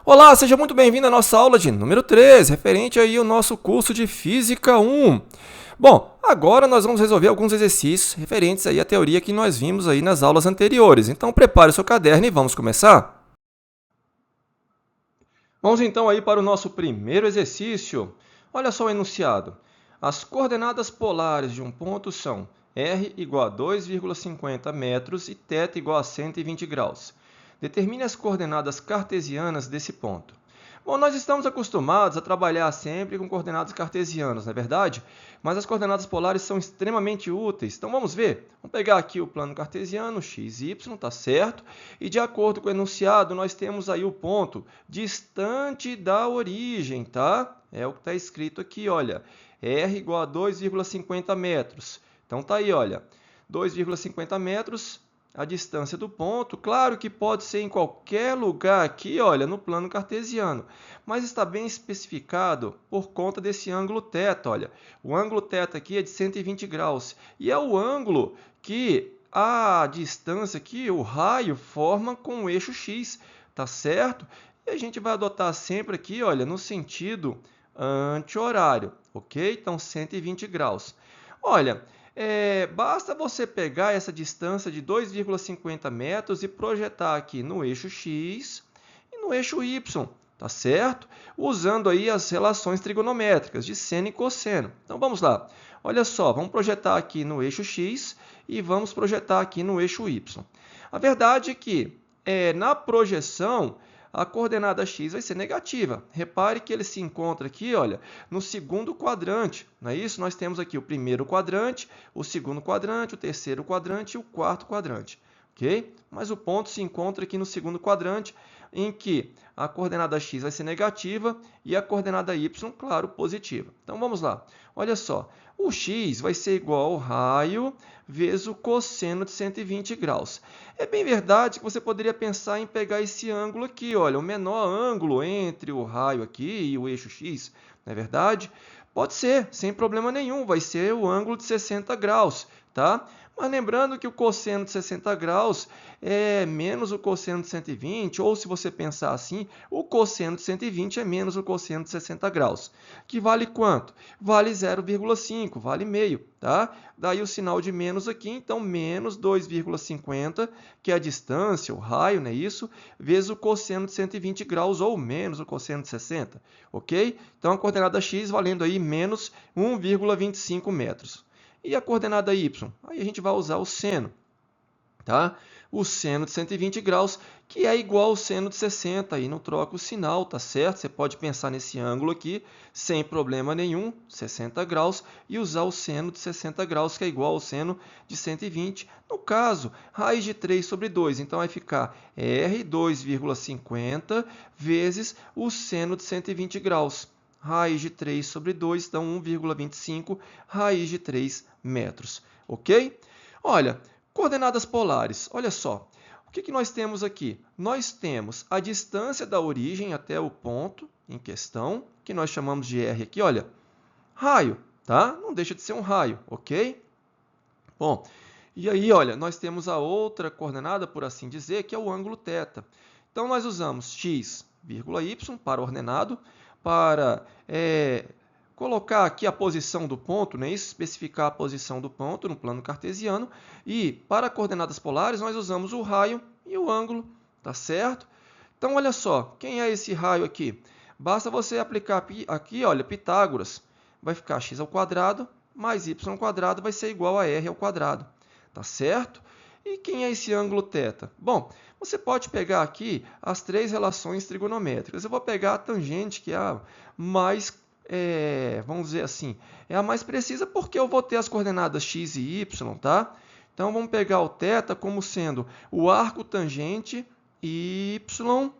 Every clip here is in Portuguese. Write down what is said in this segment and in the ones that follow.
Olá, seja muito bem-vindo à nossa aula de número 3, referente aí ao nosso curso de Física 1. Bom, agora nós vamos resolver alguns exercícios referentes aí à teoria que nós vimos aí nas aulas anteriores. Então, prepare o seu caderno e vamos começar. Vamos então aí para o nosso primeiro exercício. Olha só o enunciado. As coordenadas polares de um ponto são r igual a 2,50 metros e θ igual a 120 graus. Determine as coordenadas cartesianas desse ponto. Bom, nós estamos acostumados a trabalhar sempre com coordenadas cartesianas, não é verdade? Mas as coordenadas polares são extremamente úteis. Então, vamos ver? Vamos pegar aqui o plano cartesiano, x, y, tá certo? E, de acordo com o enunciado, nós temos aí o ponto distante da origem, tá? É o que está escrito aqui, olha. R igual a 2,50 metros. Então, tá aí, olha. 2,50 metros... a distância do ponto, claro que pode ser em qualquer lugar aqui, olha, no plano cartesiano, mas está bem especificado por conta desse ângulo θ, olha. O ângulo θ aqui é de 120 graus e é o ângulo que a distância aqui, o raio, forma com o eixo x, tá certo? E a gente vai adotar sempre aqui, olha, no sentido anti-horário, ok? Então, 120 graus. Olha, basta você pegar essa distância de 2,50 metros e projetar aqui no eixo x e no eixo y, tá certo? Usando aí as relações trigonométricas de seno e cosseno. Então, vamos lá. Olha só, vamos projetar aqui no eixo x e vamos projetar aqui no eixo y. A verdade é que, na projeção, a coordenada x vai ser negativa. Repare que ele se encontra aqui, olha, no segundo quadrante. Não é isso? Nós temos aqui o primeiro quadrante, o segundo quadrante, o terceiro quadrante e o quarto quadrante. Ok? Mas o ponto se encontra aqui no segundo quadrante, em que a coordenada x vai ser negativa e a coordenada y, claro, positiva. Então, vamos lá. Olha só, o x vai ser igual ao raio vezes o cosseno de 120 graus. É bem verdade que você poderia pensar em pegar esse ângulo aqui, olha, o menor ângulo entre o raio aqui e o eixo x, não é verdade? Pode ser, sem problema nenhum, vai ser o ângulo de 60 graus, tá? Mas lembrando que o cosseno de 60 graus é menos o cosseno de 120, ou se você pensar assim, o cosseno de 120 é menos o cosseno de 60 graus. Que vale quanto? Vale 0,5, vale meio, tá? Daí o sinal de menos aqui, então menos 2,50, que é a distância, o raio, não é isso? Vezes o cosseno de 120 graus, ou menos o cosseno de 60, ok? Então, a coordenada x valendo aí menos 1,25 metros. E a coordenada y? Aí a gente vai usar o seno, tá? O seno de 120 graus, que é igual ao seno de 60. Aí não troca o sinal, tá certo? Você pode pensar nesse ângulo aqui, sem problema nenhum, 60 graus, e usar o seno de 60 graus, que é igual ao seno de 120. No caso, raiz de 3 sobre 2. Então, vai ficar R 2,50 vezes o seno de 120 graus. Raiz de 3 sobre 2, então 1,25 raiz de 3 metros, ok? Olha, coordenadas polares, olha só. O que nós temos aqui? Nós temos a distância da origem até o ponto em questão, que nós chamamos de R aqui, olha, raio, tá? Não deixa de ser um raio, ok? Bom, e aí, olha, nós temos a outra coordenada, por assim dizer, que é o ângulo θ. Então, nós usamos x, y para ordenado, para colocar aqui a posição do ponto, né? Especificar a posição do ponto no plano cartesiano. E para coordenadas polares, nós usamos o raio e o ângulo, tá certo? Então, olha só, quem é esse raio aqui? Basta você aplicar aqui, olha, Pitágoras. Vai ficar x ao quadrado mais y ao quadrado vai ser igual a r ao quadrado, tá certo? E quem é esse ângulo θ? Bom, você pode pegar aqui as três relações trigonométricas. Eu vou pegar a tangente, que é a mais, vamos dizer assim, é a mais precisa, porque eu vou ter as coordenadas x e y, tá? Então, vamos pegar o θ como sendo o arco tangente y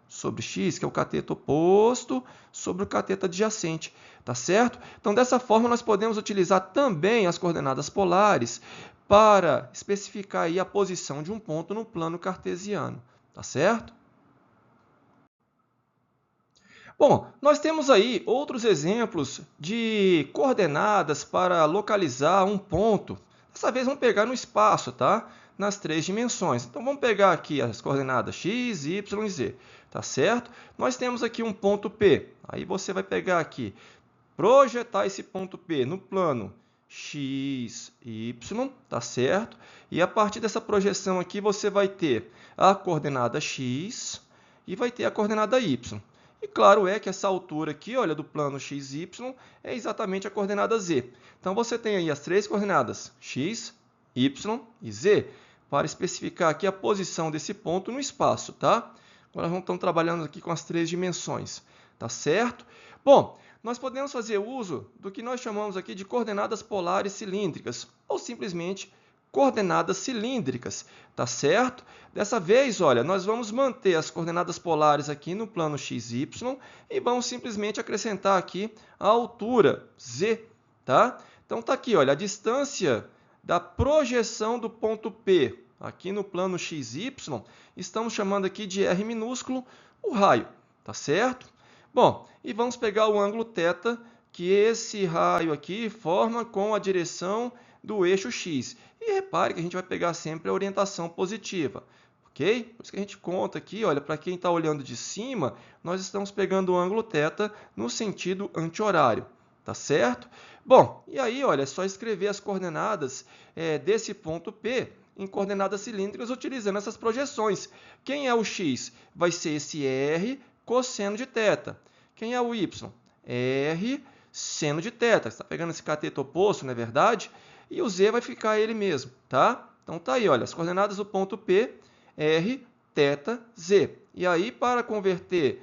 sobre x, que é o cateto oposto, sobre o cateto adjacente, tá certo? Então, dessa forma, nós podemos utilizar também as coordenadas polares para especificar aí a posição de um ponto no plano cartesiano, tá certo? Bom, nós temos aí outros exemplos de coordenadas para localizar um ponto. Dessa vez vamos pegar no espaço, tá? nas 3 dimensões. Então, vamos pegar aqui as coordenadas x, y e z, tá certo? Nós temos aqui um ponto P. Aí você vai pegar aqui, projetar esse ponto P no plano x, y, tá certo? E a partir dessa projeção aqui, você vai ter a coordenada x e vai ter a coordenada y. E claro é que essa altura aqui, olha, do plano x, y, é exatamente a coordenada z. Então, você tem aí as 3 coordenadas x, y e z, para especificar aqui a posição desse ponto no espaço, tá? Agora, nós estamos trabalhando aqui com as 3 dimensões, tá certo? Bom, nós podemos fazer uso do que nós chamamos aqui de coordenadas polares cilíndricas, ou simplesmente coordenadas cilíndricas, tá certo? Dessa vez, olha, nós vamos manter as coordenadas polares aqui no plano x, y e vamos simplesmente acrescentar aqui a altura z, tá? Então, tá aqui, olha, a distância da projeção do ponto P aqui no plano x, y, estamos chamando aqui de r minúsculo o raio, tá certo? Bom, e vamos pegar o ângulo θ, que esse raio aqui forma com a direção do eixo x. E repare que a gente vai pegar sempre a orientação positiva, ok? Por isso que a gente conta aqui, olha, para quem está olhando de cima, nós estamos pegando o ângulo θ no sentido anti-horário, tá certo? Bom, e aí, olha, é só escrever as coordenadas desse ponto P em coordenadas cilíndricas utilizando essas projeções. Quem é o x? Vai ser esse r cosseno de θ. Quem é o y? R seno de θ. Você está pegando esse cateto oposto, não é verdade? E o z vai ficar ele mesmo, tá? Então, tá aí, olha, as coordenadas do ponto P, r, θ, z. E aí, para converter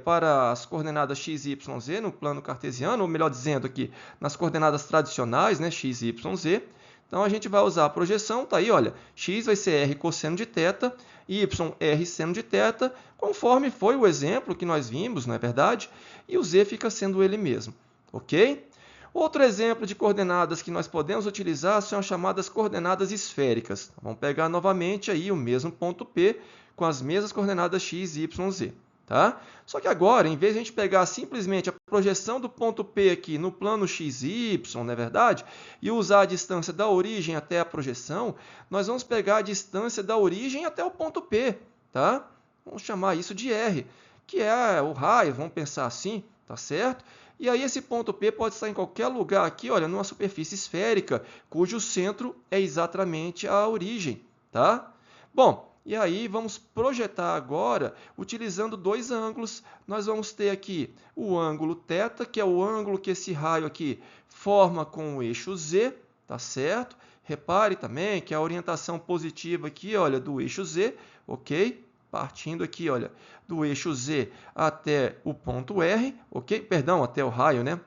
para as coordenadas x, y, z no plano cartesiano, ou melhor dizendo aqui, nas coordenadas tradicionais, né, x, y, z, então a gente vai usar a projeção, tá aí, olha, x vai ser r cosseno de θ, y r seno de θ, conforme foi o exemplo que nós vimos, não é verdade? E o z fica sendo ele mesmo, ok? Outro exemplo de coordenadas que nós podemos utilizar são as chamadas coordenadas esféricas. Vamos pegar novamente aí o mesmo ponto P com as mesmas coordenadas x, y, z. Tá? Só que agora, em vez de a gente pegar simplesmente a projeção do ponto P aqui no plano x, y, não é verdade? E usar a distância da origem até a projeção, nós vamos pegar a distância da origem até o ponto P. Tá? Vamos chamar isso de R, que é o raio, vamos pensar assim, tá certo? E aí esse ponto P pode estar em qualquer lugar aqui, olha, numa superfície esférica, cujo centro é exatamente a origem, tá? Bom, e aí vamos projetar agora, utilizando 2 ângulos. Nós vamos ter aqui o ângulo θ, que é o ângulo que esse raio aqui forma com o eixo z, tá certo? Repare também que a orientação positiva aqui, olha, do eixo z, ok? Partindo aqui, olha, do eixo z até o ponto R, ok? Perdão, até o raio, né?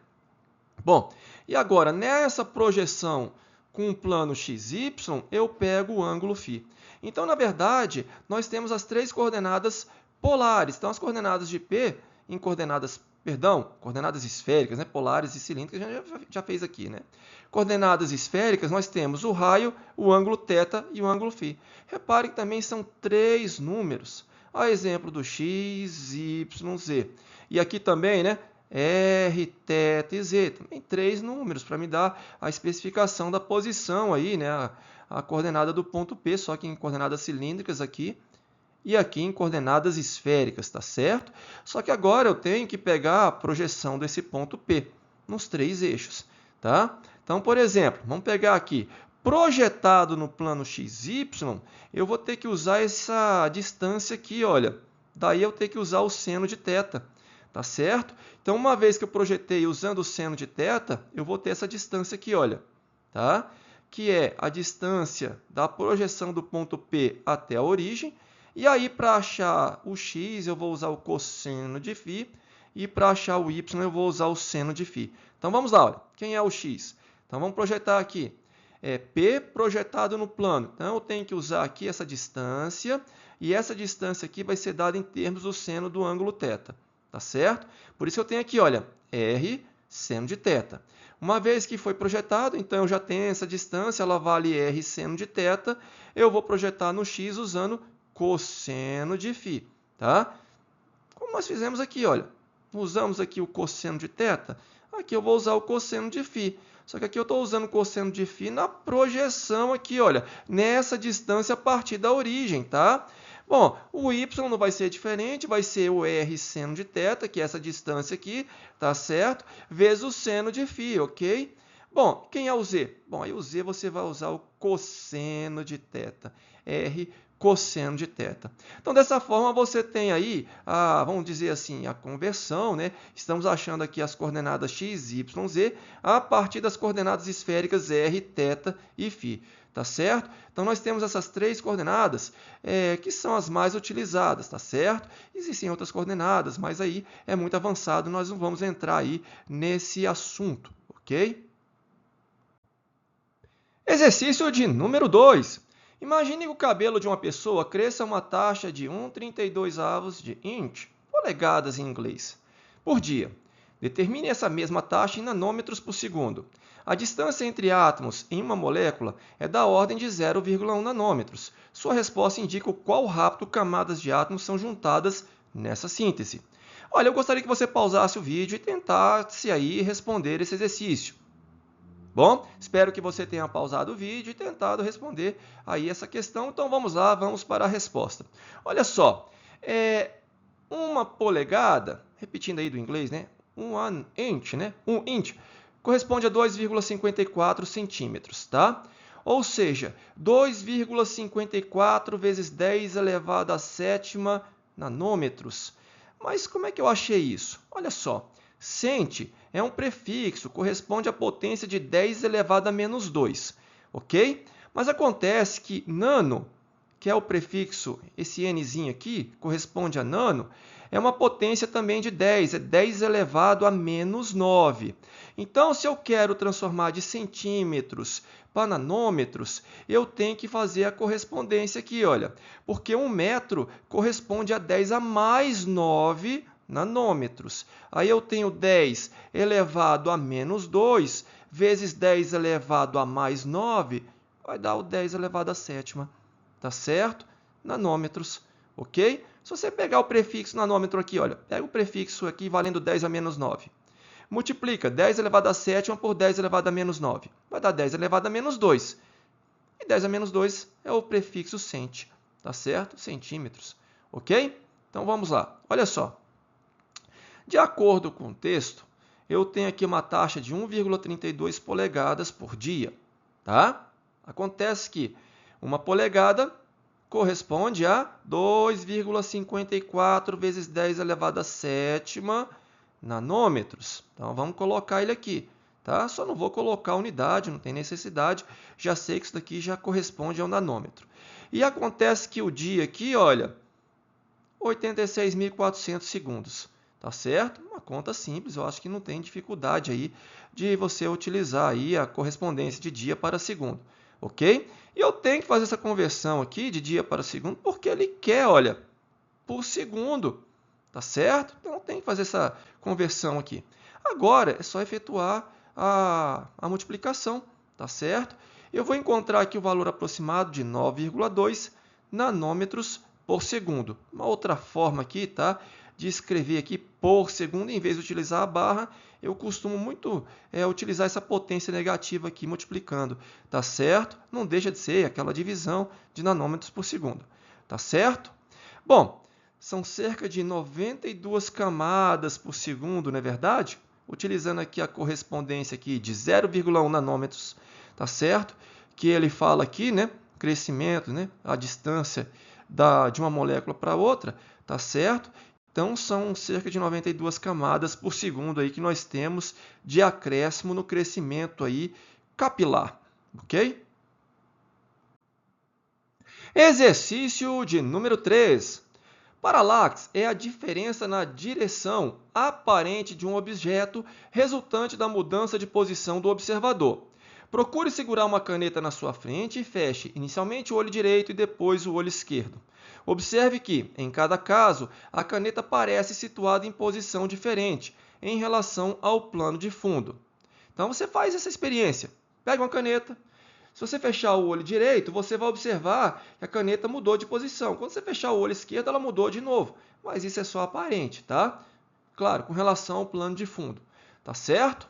Bom, e agora, nessa projeção com o plano XY, eu pego o ângulo φ. Então, na verdade, nós temos as 3 coordenadas polares. Então, as coordenadas de P em coordenadas esféricas, né? Polares e cilíndricas, a gente já fez aqui, né? Coordenadas esféricas, nós temos o raio, o ângulo θ e o ângulo φ. Repare que também são 3 números, a exemplo do x, y, z. E aqui também, né? R, θ e z. Também 3 números para me dar a especificação da posição aí, né? A coordenada do ponto P, só que em coordenadas cilíndricas aqui. E aqui em coordenadas esféricas, tá certo? Só que agora eu tenho que pegar a projeção desse ponto P nos 3 eixos, tá? Então, por exemplo, vamos pegar aqui, projetado no plano XY, eu vou ter que usar essa distância aqui, olha. Daí eu tenho que usar o seno de θ, tá certo? Então, uma vez que eu projetei usando o seno de θ, eu vou ter essa distância aqui, olha, tá? Que é a distância da projeção do ponto P até a origem. E aí, para achar o x, eu vou usar o cosseno de φ. E para achar o y, eu vou usar o seno de φ. Então, vamos lá. Olha. Quem é o x? Então, vamos projetar aqui. P projetado no plano. Então, eu tenho que usar aqui essa distância. E essa distância aqui vai ser dada em termos do seno do ângulo θ. Tá certo? Por isso, eu tenho aqui, olha, R seno de θ. Uma vez que foi projetado, então eu já tenho essa distância, ela vale R seno de θ. Eu vou projetar no x usando cosseno de φ, tá? Como nós fizemos aqui, olha, usamos aqui o cosseno de θ, aqui eu vou usar o cosseno de φ. Só que aqui eu estou usando o cosseno de φ na projeção aqui, olha, nessa distância a partir da origem, tá? Bom, o y não vai ser diferente, vai ser o r seno de θ, que é essa distância aqui, tá certo? Vezes o seno de φ, ok? Bom, quem é o z? Bom, aí o z você vai usar o cosseno de θ, r cosseno de θ. Então, dessa forma, você tem aí, vamos dizer assim, a conversão, né? Estamos achando aqui as coordenadas x, y, z, a partir das coordenadas esféricas r, θ e φ. Tá certo? Então, nós temos essas três coordenadas que são as mais utilizadas, tá certo? Existem outras coordenadas, mas aí é muito avançado, nós não vamos entrar aí nesse assunto, ok? Exercício de número 2. Imagine que o cabelo de uma pessoa cresça a uma taxa de 1,32 de inch, polegadas em inglês, por dia. Determine essa mesma taxa em nanômetros por segundo. A distância entre átomos em uma molécula é da ordem de 0,1 nanômetros. Sua resposta indica o quão rápido camadas de átomos são juntadas nessa síntese. Olha, eu gostaria que você pausasse o vídeo e tentasse aí responder esse exercício. Bom, espero que você tenha pausado o vídeo e tentado responder aí essa questão. Então, vamos lá, vamos para a resposta. Olha só, uma polegada, repetindo aí do inglês, né? Um inch, corresponde a 2,54 centímetros, tá? Ou seja, 2,54 vezes 10 elevado a sétima nanômetros. Mas como é que eu achei isso? Olha só. Cent é um prefixo, corresponde à potência de 10 elevado a menos 2, ok? Mas acontece que nano, que é o prefixo, esse nzinho aqui, corresponde a nano, é uma potência também de 10, é 10 elevado a menos 9. Então, se eu quero transformar de centímetros para nanômetros, eu tenho que fazer a correspondência aqui, olha, porque 1 metro corresponde a 10 a mais 9 nanômetros. Aí eu tenho 10 elevado a menos 2 vezes 10 elevado a mais 9, vai dar o 10 elevado a sétima, tá certo? Nanômetros, ok? Se você pegar o prefixo nanômetro aqui, olha, pega o prefixo aqui valendo 10 a menos 9. Multiplica 10 elevado a sétima por 10 elevado a menos 9. Vai dar 10 elevado a menos 2. E 10 a menos 2 é o prefixo cent, tá certo? Centímetros, ok? Então, vamos lá. Olha só. De acordo com o texto, eu tenho aqui uma taxa de 1,32 polegadas por dia, tá? Acontece que uma polegada corresponde a 2,54 vezes 10 elevado a sétima nanômetros. Então, vamos colocar ele aqui, tá? Só não vou colocar a unidade, não tem necessidade. Já sei que isso daqui já corresponde ao nanômetro. E acontece que o dia aqui, olha, 86.400 segundos. Tá certo? Uma conta simples, eu acho que não tem dificuldade aí de você utilizar aí a correspondência de dia para segundo, ok? E eu tenho que fazer essa conversão aqui de dia para segundo porque ele quer, olha, por segundo, tá certo? Então, eu tenho que fazer essa conversão aqui. Agora, é só efetuar a multiplicação, tá certo? Eu vou encontrar aqui o valor aproximado de 9,2 nanômetros por segundo. Uma outra forma aqui, tá? De escrever aqui por segundo, em vez de utilizar a barra, eu costumo muito utilizar essa potência negativa aqui, multiplicando, tá certo? Não deixa de ser aquela divisão de nanômetros por segundo, tá certo? Bom, são cerca de 92 camadas por segundo, não é verdade? Utilizando aqui a correspondência aqui de 0,1 nanômetros, tá certo? Que ele fala aqui, né? Crescimento, né? A distância de uma molécula para outra, tá certo? Então, são cerca de 92 camadas por segundo aí que nós temos de acréscimo no crescimento aí capilar, ok? Exercício de número 3. Paralaxe é a diferença na direção aparente de um objeto resultante da mudança de posição do observador. Procure segurar uma caneta na sua frente e feche inicialmente o olho direito e depois o olho esquerdo. Observe que, em cada caso, a caneta parece situada em posição diferente em relação ao plano de fundo. Então, você faz essa experiência. Pega uma caneta. Se você fechar o olho direito, você vai observar que a caneta mudou de posição. Quando você fechar o olho esquerdo, ela mudou de novo. Mas isso é só aparente, tá? Claro, com relação ao plano de fundo. Tá certo?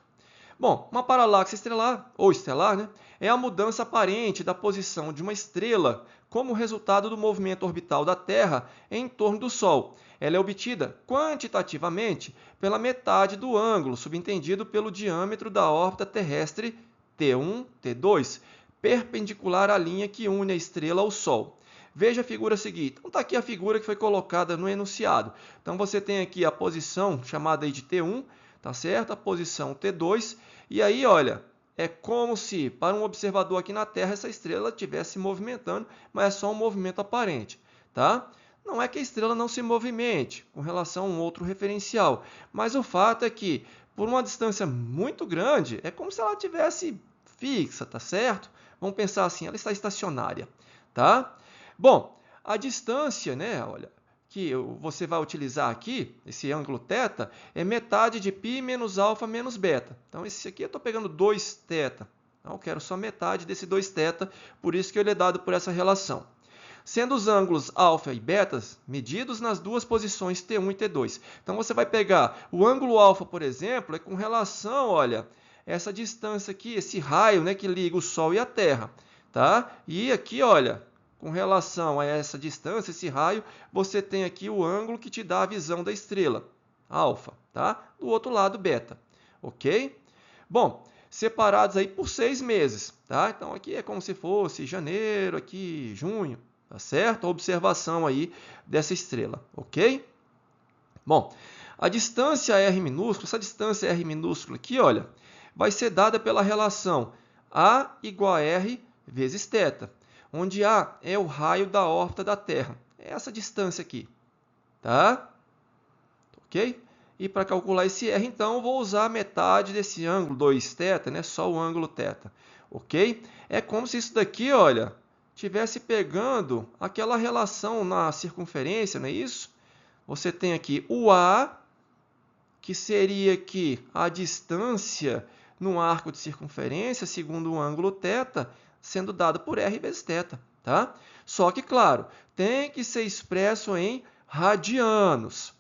Bom, uma paralaxe estelar, ou estelar, né, é a mudança aparente da posição de uma estrela como resultado do movimento orbital da Terra em torno do Sol. Ela é obtida quantitativamente pela metade do ângulo subentendido pelo diâmetro da órbita terrestre T1, T2, perpendicular à linha que une a estrela ao Sol. Veja a figura a seguir. Então, está aqui a figura que foi colocada no enunciado. Então, você tem aqui a posição chamada aí de T1, tá certo? A posição T2. E aí, olha, é como se, para um observador aqui na Terra, essa estrela estivesse se movimentando, mas é só um movimento aparente, tá? Não é que a estrela não se movimente com relação a um outro referencial, mas o fato é que, por uma distância muito grande, é como se ela estivesse fixa, tá certo? Vamos pensar assim, ela está estacionária, tá? Bom, a distância, né, olha, que você vai utilizar aqui, esse ângulo θ, é metade de π menos alfa menos beta. Então, esse aqui eu estou pegando 2θ. Então, eu quero só metade desse 2θ, por isso que ele é dado por essa relação. Sendo os ângulos alfa e beta medidos nas duas posições T1 e T2. Então, você vai pegar o ângulo alfa, por exemplo, é com relação, olha, essa distância aqui, esse raio, né, que liga o Sol e a Terra. Tá? E aqui, olha, com relação a essa distância, esse raio, você tem aqui o ângulo que te dá a visão da estrela, alfa, tá? Do outro lado, beta, ok? Bom, separados aí por 6 meses, tá? Então, aqui é como se fosse janeiro, aqui junho, tá certo? A observação aí dessa estrela, ok? Bom, a distância R minúscula, essa distância R minúscula aqui, olha, vai ser dada pela relação A igual a R vezes θ, onde A é o raio da órbita da Terra. É essa distância aqui, tá? Ok? E para calcular esse R, então, eu vou usar a metade desse ângulo 2θ, né? Só o ângulo θ, ok? É como se isso daqui, olha, estivesse pegando aquela relação na circunferência, não é isso? Você tem aqui o A, que seria aqui a distância no arco de circunferência, segundo o ângulo θ, sendo dado por R vezes θ, tá? Só que, claro, tem que ser expresso em radianos.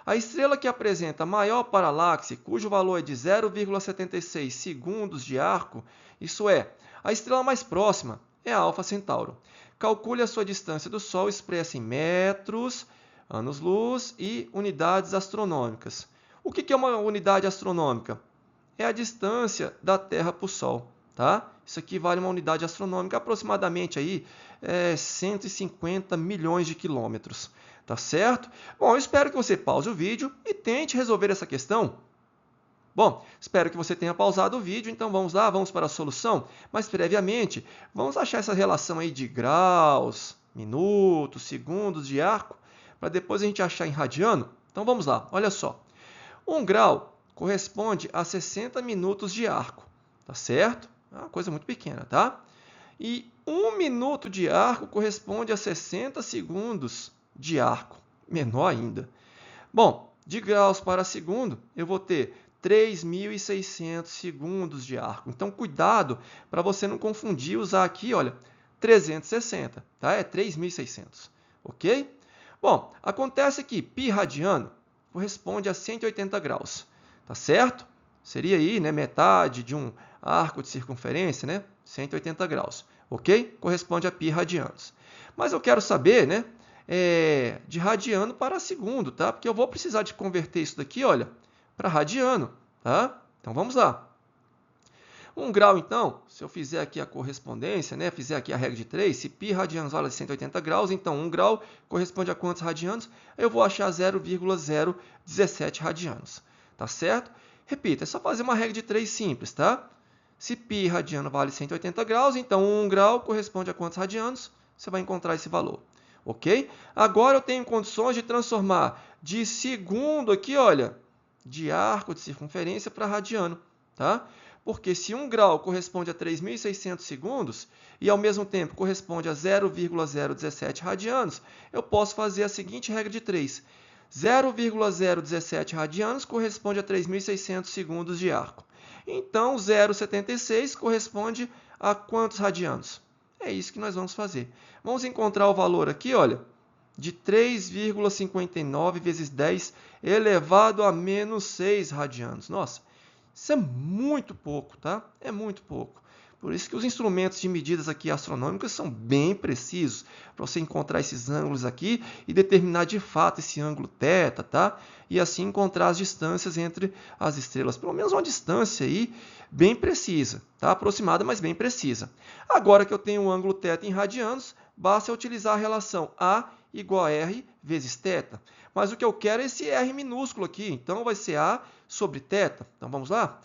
A estrela que apresenta maior paralaxe, cujo valor é de 0,76 segundos de arco, isso é, a estrela mais próxima é a Alfa Centauro. Calcule a sua distância do Sol expressa em metros, anos-luz e unidades astronômicas. O que é uma unidade astronômica? É a distância da Terra para o Sol. Tá? Isso aqui vale uma unidade astronômica, aproximadamente aí, 150 milhões de quilômetros. Tá certo? Bom, eu espero que você pause o vídeo e tente resolver essa questão. Bom, espero que você tenha pausado o vídeo, então vamos lá, vamos para a solução. Mas previamente, vamos achar essa relação aí de graus, minutos, segundos de arco, para depois a gente achar em radiano. Então vamos lá, olha só. 1 grau corresponde a 60 minutos de arco, tá certo? É uma coisa muito pequena, tá? E 1 minuto de arco corresponde a 60 segundos de arco, menor ainda. Bom, de graus para segundo, eu vou ter 3.600 segundos de arco. Então, cuidado para você não confundir, usar aqui, olha, 360, tá? É 3.600, ok? Bom, acontece que π radiano corresponde a 180 graus, tá certo? Seria aí, né, metade de um arco de circunferência, né? 180 graus, ok? Corresponde a π radianos. Mas eu quero saber, né, de radiano para segundo, tá? Porque eu vou precisar de converter isso daqui, olha, para radiano, tá? Então, vamos lá. 1 grau, então, se eu fizer aqui a correspondência, né, fizer aqui a regra de 3, se π radianos vale 180 graus, então 1 grau corresponde a quantos radianos? Eu vou achar 0,017 radianos, tá certo? Repita, é só fazer uma regra de 3 simples, tá? Se π radiano vale 180 graus, então 1 grau corresponde a quantos radianos? Você vai encontrar esse valor, ok? Agora eu tenho condições de transformar de segundo aqui, olha, de arco de circunferência para radiano, tá? Porque se 1 grau corresponde a 3.600 segundos e ao mesmo tempo corresponde a 0,017 radianos, eu posso fazer a seguinte regra de 3. 0,017 radianos corresponde a 3.600 segundos de arco. Então, 0,76 corresponde a quantos radianos? É isso que nós vamos fazer. Vamos encontrar o valor aqui, olha, de 3,59 vezes 10 elevado a menos 6 radianos. Nossa, Isso é muito pouco, tá? É muito pouco. Por isso que os instrumentos de medidas aqui astronômicas são bem precisos, para você encontrar esses ângulos aqui e determinar de fato esse ângulo θ, tá? E assim encontrar as distâncias entre as estrelas, pelo menos uma distância aí bem precisa, tá? Aproximada, mas bem precisa. Agora que eu tenho o ângulo θ em radianos, basta utilizar a relação A igual a R vezes θ. Mas o que eu quero é esse R minúsculo aqui, então vai ser A sobre θ. Então vamos lá?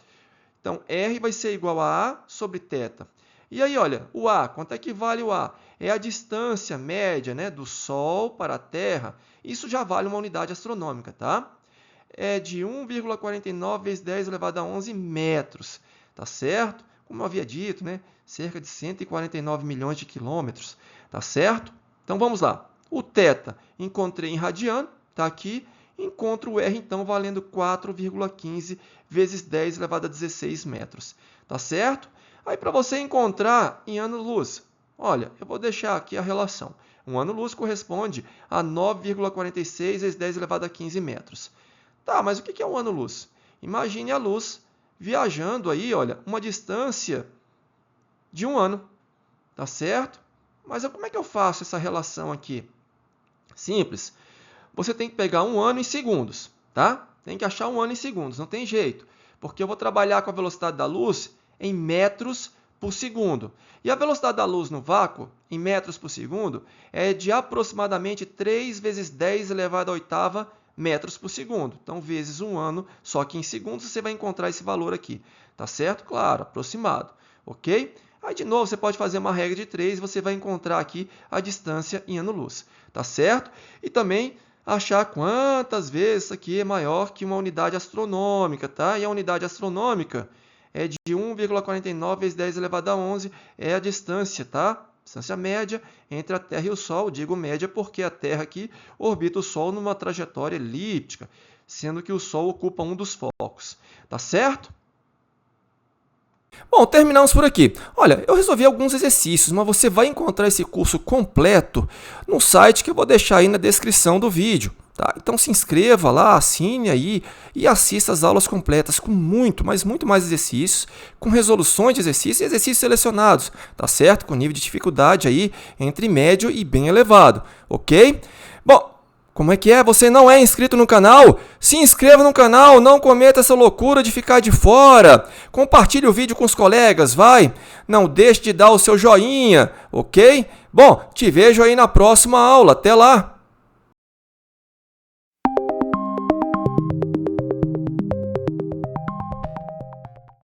Então, R vai ser igual a A sobre θ. E aí, olha, o A, quanto é que vale o A? É a distância média, né, do Sol para a Terra. Isso já vale uma unidade astronômica, tá? É de 1,49 vezes 10 elevado a 11 metros, tá certo? Como eu havia dito, né, cerca de 149 milhões de quilômetros, tá certo? Então, vamos lá. O θ encontrei em radiano, tá aqui. Encontro o R, então, valendo 4,15 vezes 10 elevado a 16 metros. Tá certo? Aí, para você encontrar em anos-luz, olha, eu vou deixar aqui a relação. Um ano-luz corresponde a 9,46 vezes 10 elevado a 15 metros. Tá, mas o que é um ano-luz? Imagine a luz viajando aí, olha, uma distância de um ano. Tá certo? Mas como é que eu faço essa relação aqui? Simples. Você tem que pegar um ano em segundos, tá? Tem que achar um ano em segundos, não tem jeito. Porque eu vou trabalhar com a velocidade da luz em metros por segundo. E a velocidade da luz no vácuo, em metros por segundo, é de aproximadamente 3 vezes 10 elevado à oitava metros por segundo. Então, vezes um ano, só que em segundos você vai encontrar esse valor aqui. Tá certo? Claro, aproximado. Ok? Aí, de novo, você pode fazer uma regra de 3 e você vai encontrar aqui a distância em ano-luz. Tá certo? E também achar quantas vezes isso aqui é maior que uma unidade astronômica, tá? E a unidade astronômica é de 1,49 vezes 10 elevado a 11, é a distância, tá? Distância média entre a Terra e o Sol. Digo média porque a Terra aqui orbita o Sol numa trajetória elíptica, sendo que o Sol ocupa um dos focos, tá certo? Bom, terminamos por aqui. Olha, eu resolvi alguns exercícios, mas você vai encontrar esse curso completo no site que eu vou deixar aí na descrição do vídeo. Tá? Então se inscreva lá, assine aí e assista as aulas completas com muito, mas muito mais exercícios, com resoluções de exercícios e exercícios selecionados, tá certo? Com nível de dificuldade aí entre médio e bem elevado, ok? Bom, como é que é? Você não é inscrito no canal? Se inscreva no canal, não cometa essa loucura de ficar de fora. Compartilhe o vídeo com os colegas, vai. Não deixe de dar o seu joinha, ok? Bom, te vejo aí na próxima aula. Até lá!